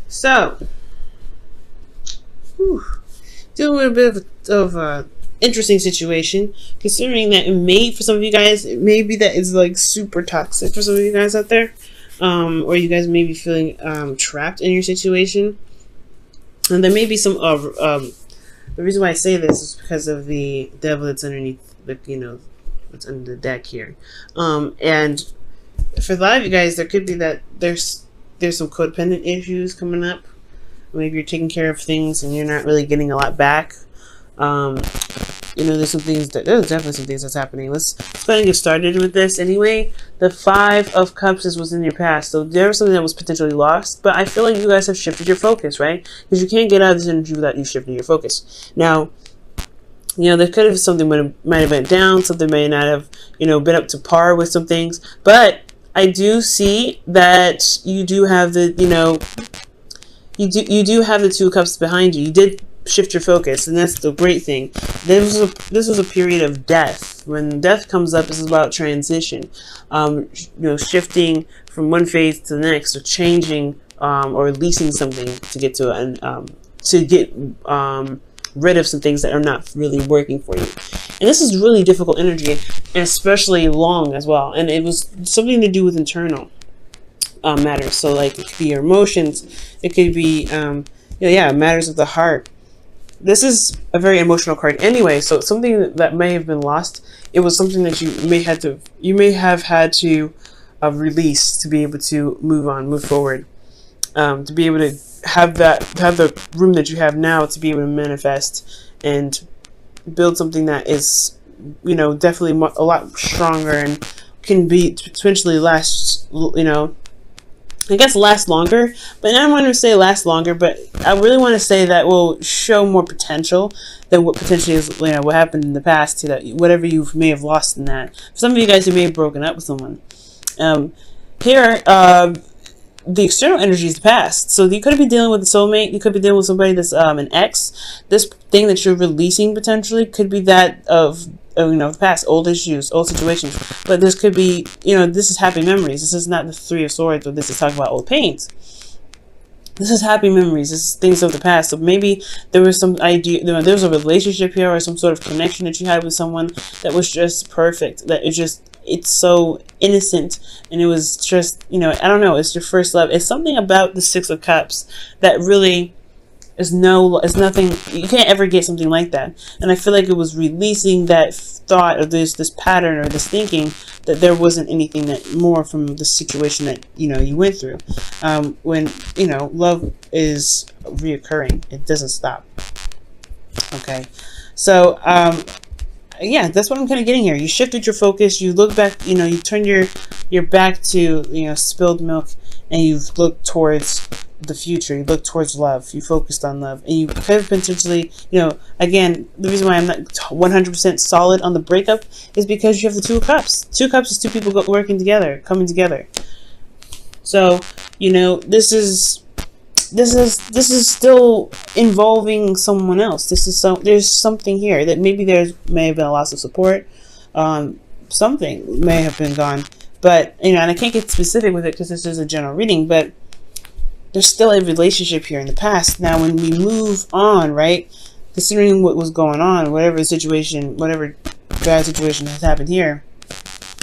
So, whew, dealing with a bit of a interesting situation, considering that it may, for some of you guys, it may be that it's like super toxic for some of you guys out there, or you guys may be feeling trapped in your situation, and there may be some the reason why I say this is because of the devil that's underneath the, what's under the deck here, and for a lot of you guys, there could be that there's some codependent issues coming up. Maybe you're taking care of things and you're not really getting a lot back. There's definitely some things that's happening. Let's go ahead and get started with this. Anyway, the Five of Cups was in your past, so there was something that was potentially lost. But I feel like you guys have shifted your focus, right? Because you can't get out of this energy without you shifting your focus. Now, there could have something might have went down. Something may not have, been up to par with some things. But I do see that you do have the, you do have the Two of Cups behind you. You did shift your focus, and that's the great thing. This was a period of death. When death comes up, this is about transition, shifting from one phase to the next, or changing, or releasing something to get rid of some things that are not really working for you. And this is really difficult energy, and especially long as well. And it was something to do with internal matters. So like it could be your emotions, it could be matters of the heart. This is a very emotional card anyway, so it's something that may have been lost. It was something that you may have had to release to be able to move forward, to be able to have the room that you have now to be able to manifest and build something that is, definitely a lot stronger and can be potentially last, I guess last longer, but I don't want to say last longer, but I really want to say that will show more potential than what potentially is, what happened in the past, to that whatever you may have lost in that. For some of you guys who may have broken up with someone, the external energy is the past. So you could be dealing with a soulmate. You could be dealing with somebody that's an ex. This thing that you're releasing potentially could be that of the past, old issues, old situations. But this could be, this is happy memories. This is not the Three of Swords, or this is talking about old pains. This is happy memories. This is things of the past. So maybe there was some idea, there was a relationship here, or some sort of connection that you had with someone that was just perfect. That it's so innocent, and it was just, I don't know, it's your first love. It's something about the Six of Cups that really is nothing. You can't ever get something like that. And I feel like it was releasing that thought, or this pattern, or this thinking that there wasn't anything that more from the situation that you went through. When love is reoccurring, it doesn't stop. Okay, so yeah, that's what I'm kind of getting here. You shifted your focus. You look back. You turn your back to spilled milk, and you've looked towards the future. You look towards love. You focused on love, and you could have potentially, again, the reason why I'm not 100% solid on the breakup is because you have the Two of Cups. Two of Cups is two people working together, coming together. So this is still involving someone else. There's something here that maybe may have been a loss of support. Something may have been gone, but and I can't get specific with it because this is a general reading, but there's still a relationship here in the past. Now, when we move on, right, considering what was going on, whatever bad situation has happened here,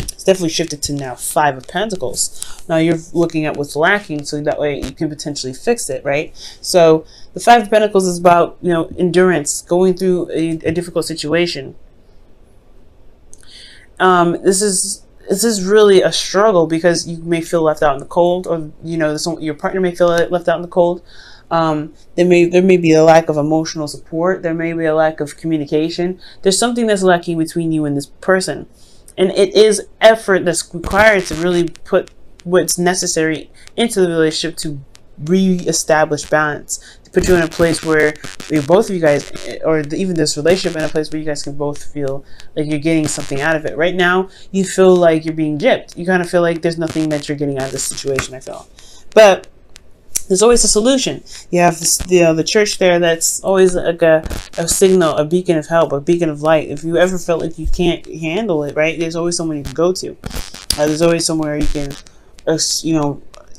it's definitely shifted to now Five of Pentacles. Now you're looking at what's lacking, so that way you can potentially fix it, right? So the Five of Pentacles is about, endurance, going through a difficult situation. This is really a struggle because you may feel left out in the cold, or your partner may feel left out in the cold. There may be a lack of emotional support. There may be a lack of communication. There's something that's lacking between you and this person, and it is effort that's required to really put what's necessary into the relationship to re-establish balance, to put you in a place where both of you guys, or even this relationship, in a place where you guys can both feel like you're getting something out of it. Right now, you feel like you're being gypped. You kind of feel like there's nothing that you're getting out of this situation, I feel. But there's always a solution. You have this, the church there, that's always like a signal, a beacon of help, a beacon of light. If you ever felt like you can't handle it, right, there's always someone you can go to. There's always somewhere you can,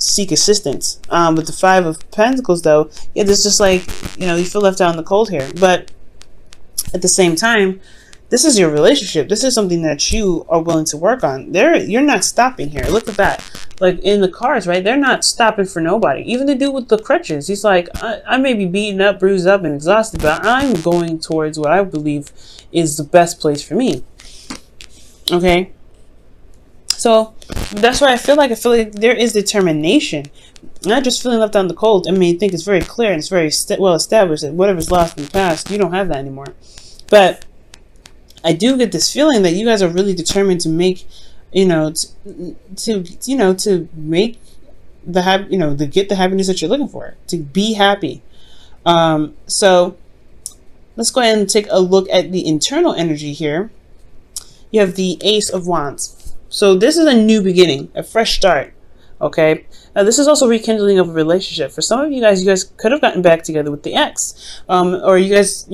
seek assistance. With the Five of Pentacles, though, yeah, there's just like, you feel left out in the cold here. But at the same time, this is your relationship. This is something that you are willing to work on. You're not stopping here. Look at that. Like in the cards, right? They're not stopping for nobody. Even the dude with the crutches. He's like, I may be beaten up, bruised up, and exhausted, but I'm going towards what I believe is the best place for me. Okay? So that's why I feel like there is determination. Not just feeling left out in the cold. I mean, I think it's very clear and it's very well established that whatever's lost in the past, you don't have that anymore. But I do get this feeling that you guys are really determined to make, to make to get the happiness that you're looking for, to be happy. So let's go ahead and take a look at the internal energy here. You have the Ace of Wands. So this is a new beginning, a fresh start. Okay. Now this is also rekindling of a relationship. For some of you guys could have gotten back together with the ex, or you guys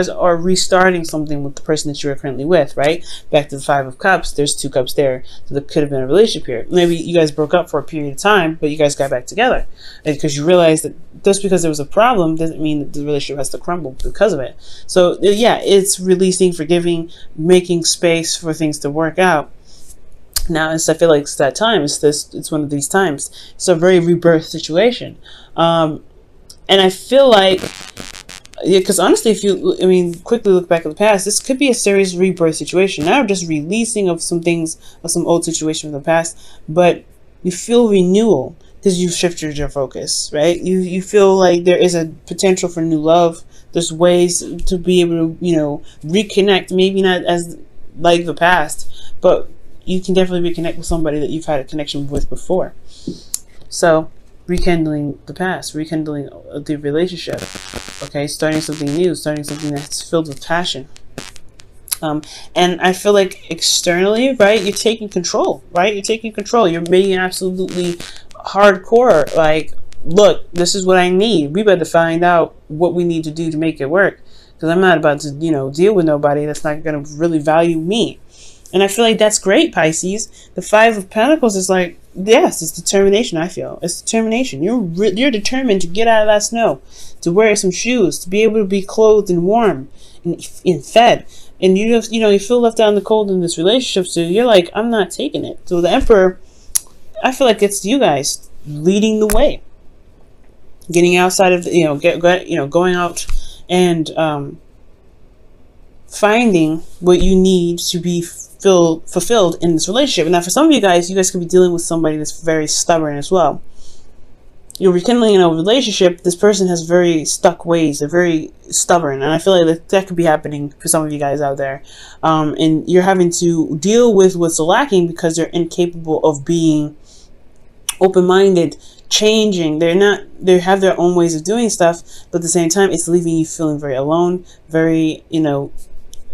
are restarting something with the person that you are currently with, right? Back to the Five of Cups. There's 2 cups there, so there could have been a relationship here. Maybe you guys broke up for a period of time, but you guys got back together because you realized that just because there was a problem doesn't mean that the relationship has to crumble because of it. So yeah, it's releasing, forgiving, making space for things to work out. Now, I feel like it's that time. It's one of these times. It's a very rebirth situation. And I feel like, because honestly, quickly look back at the past, this could be a serious rebirth situation. Not just releasing of some things, of some old situation from the past, but you feel renewal because you've shifted your focus, right? You feel like there is a potential for new love. There's ways to be able to, reconnect, maybe not as like the past, but you can definitely reconnect with somebody that you've had a connection with before. So, rekindling the past, rekindling the relationship, okay? Starting something new, starting something that's filled with passion. And I feel like externally, right, you're taking control, right? You're taking control. You're being absolutely hardcore, like, look, this is what I need. We better find out what we need to do to make it work. Because I'm not about to, deal with nobody that's not going to really value me. And I feel like that's great, Pisces. The Five of Pentacles is like, yes, it's determination, I feel. It's determination. You're determined to get out of that snow, to wear some shoes, to be able to be clothed and warm and fed. And you feel left out in the cold in this relationship, so you're like, I'm not taking it. So the Emperor, I feel like it's you guys leading the way. Getting outside of, going out and finding what you need to be fulfilled in this relationship. Now, for some of you guys could be dealing with somebody that's very stubborn as well. You're rekindling in a relationship. This person has very stuck ways. They're very stubborn, and I feel like that could be happening for some of you guys out there. And you're having to deal with what's lacking because they're incapable of being open-minded, changing. They have their own ways of doing stuff, but at the same time, it's leaving you feeling very alone, very,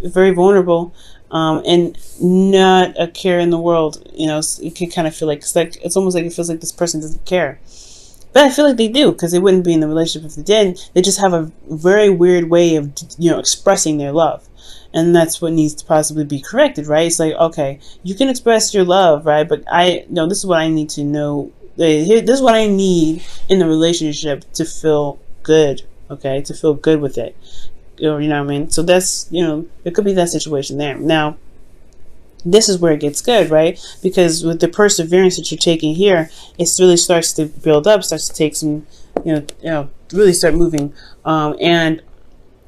very vulnerable. And not a care in the world. You can kind of feel like it's almost like it feels like this person doesn't care. But I feel like they do, because they wouldn't be in the relationship if they did. They just have a very weird way of, expressing their love. And that's what needs to possibly be corrected, right? It's like, okay, you can express your love, right? But this is what I need to know. This is what I need in the relationship to feel good, okay? To feel good with it. Or, you know what I mean? So that's, it could be that situation there. Now, this is where it gets good, right? Because with the perseverance that you're taking here, it really starts to build up, starts to take some, really start moving. And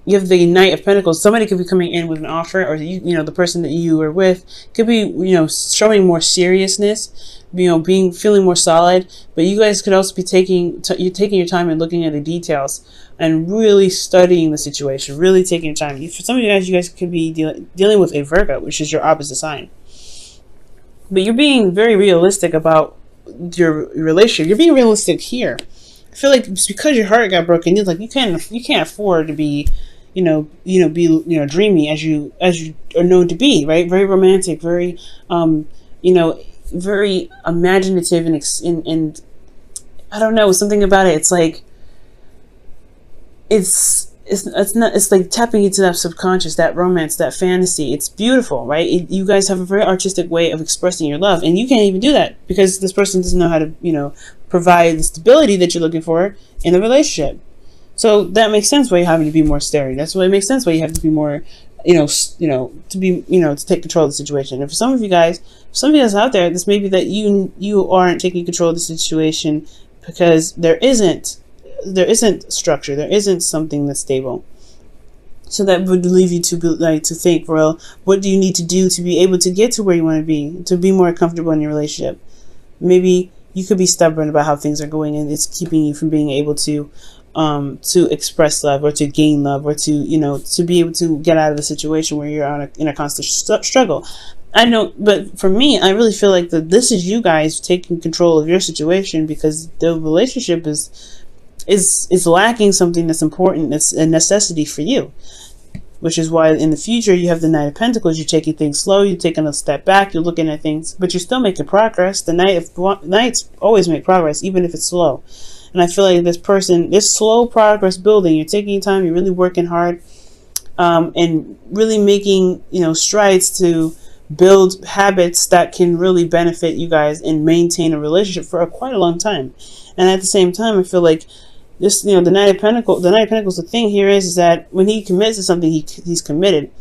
you have the Knight of Pentacles. Somebody could be coming in with an offer, or the person that you are with could be, showing more seriousness, feeling more solid. But you guys could also be taking your time and looking at the details and really studying the situation, really taking your time. For some of you guys could be dealing with a Virgo, which is your opposite sign. But you're being very realistic about your relationship. You're being realistic here. I feel like it's because your heart got broken. You're like, you can't afford to be, dreamy as you are known to be, right? Very romantic, very, very imaginative, and I don't know, something about it. It's like, it's it's not, it's like tapping into that subconscious, that romance, that fantasy. It's beautiful, right? You guys have a very artistic way of expressing your love, and you can't even do that because this person doesn't know how to, provide the stability that you're looking for in the relationship. So that makes sense why you're having to be more sturdy. That's why it makes sense why you have to be more, to be, to take control of the situation. And for some of you guys out there, this may be that you aren't taking control of the situation because there isn't structure, there isn't something that's stable. So that would leave you to to think, well, what do you need to do to be able to get to where you want to be more comfortable in your relationship? Maybe you could be stubborn about how things are going, and it's keeping you from being able to express love or to gain love or to be able to get out of the situation where you're in a constant struggle. I know, but for me, I really feel like that this is you guys taking control of your situation because the relationship is lacking something that's important. It's a necessity for you, which is why in the future you have the Knight of Pentacles. You're taking things slow. You're taking a step back. You're looking at things, but you're still making progress. The Knights always make progress, even if it's slow. And I feel like this slow progress building, you're taking your time. You're really working hard, and really making strides to build habits that can really benefit you guys and maintain a relationship for quite a long time. And at the same time, I feel like this, the Knight of Pentacles, the thing here is that when he commits to something, he's committed,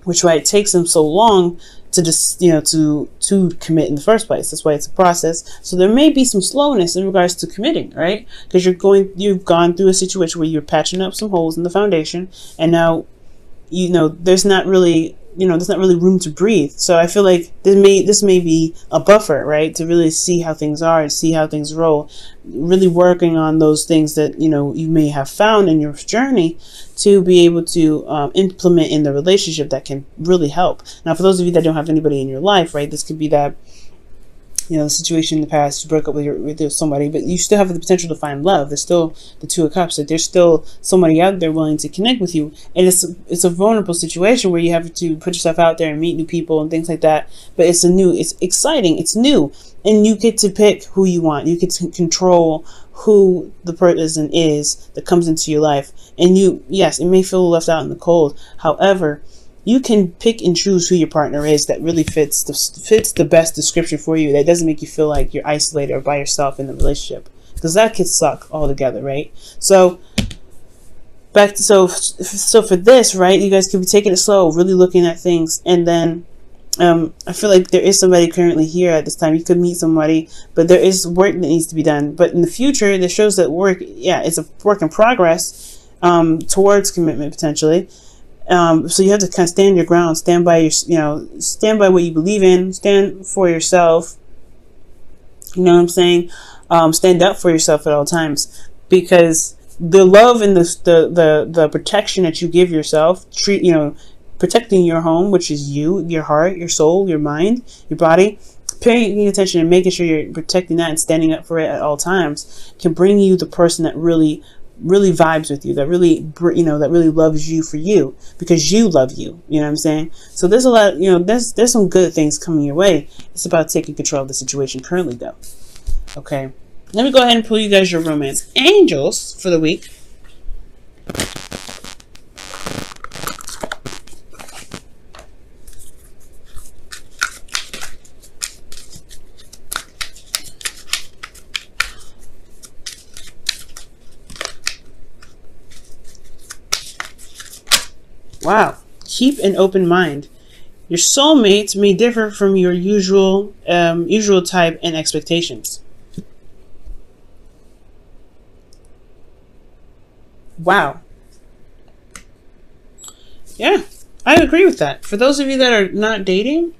which is why it takes him so long to just, to commit in the first place. That's why it's a process. So there may be some slowness in regards to committing, right? Because you've gone through a situation where you're patching up some holes in the foundation, and now, there's not really room to breathe. So I feel like this may be a buffer, right? To really see how things are and see how things roll. Really working on those things that, you may have found in your journey to be able to implement in the relationship that can really help. Now, for those of you that don't have anybody in your life, right? This could be that, the situation in the past, you broke up with somebody, but you still have the potential to find love. There's still the Two of Cups. That there's still somebody out there willing to connect with you, and it's a vulnerable situation where you have to put yourself out there and meet new people and things like that. But it's exciting, it's new, and you get to pick who you want. You get to control who the person is that comes into your life. And yes, it may feel left out in the cold. However, you can pick and choose who your partner is that really fits the best description for you, that doesn't make you feel like you're isolated or by yourself in the relationship, because that could suck altogether, right? So so for this, right, you guys could be taking it slow, really looking at things, and then I feel like there is somebody currently here at this time. You could meet somebody, but there is work that needs to be done. But in the future, this shows that it's a work in progress towards commitment potentially. So you have to kind of stand your ground, stand by stand by what you believe in, stand for yourself. You know what I'm saying? Stand up for yourself at all times, because the love and the protection that you give yourself, protecting your home, which is you, your heart, your soul, your mind, your body, paying attention and making sure you're protecting that and standing up for it at all times, can bring you the person that really vibes with you, that really loves you for you, because you love you. You know what I'm saying? So there's a lot, there's some good things coming your way. It's about taking control of the situation currently, though. Okay, let me go ahead and pull you guys your romance angels for the week. Wow. Keep an open mind. Your soulmates may differ from your usual type and expectations. Wow. Yeah, I agree with that. For those of you that are not dating,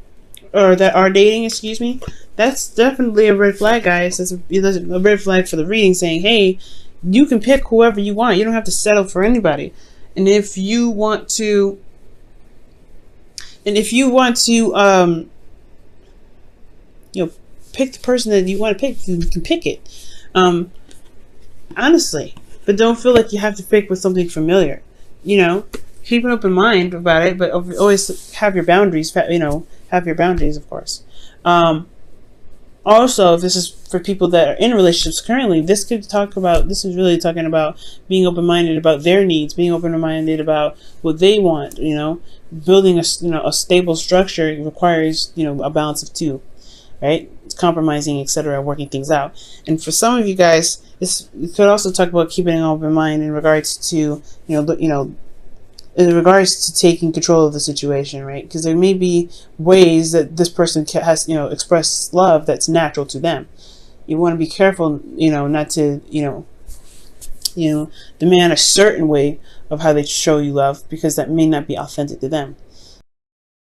or that are dating, excuse me, that's definitely a red flag, guys. That's a red flag for the reading, saying, hey, you can pick whoever you want. You don't have to settle for anybody. And if you want to, pick the person that you want to pick, you can pick it. Honestly, but don't feel like you have to pick with something familiar. Keep an open mind about it, but always have your boundaries. Have your boundaries, of course. Also, if this is for people that are in relationships currently, this is really talking about being open-minded about their needs, being open-minded about what they want. Building a stable structure requires a balance of two, right? It's compromising, etc., working things out. And for some of you guys, you could also talk about keeping an open mind in regards to in regards to taking control of the situation, right? Because there may be ways that this person has, express love that's natural to them. You want to be careful, not to, demand a certain way of how they show you love, because that may not be authentic to them.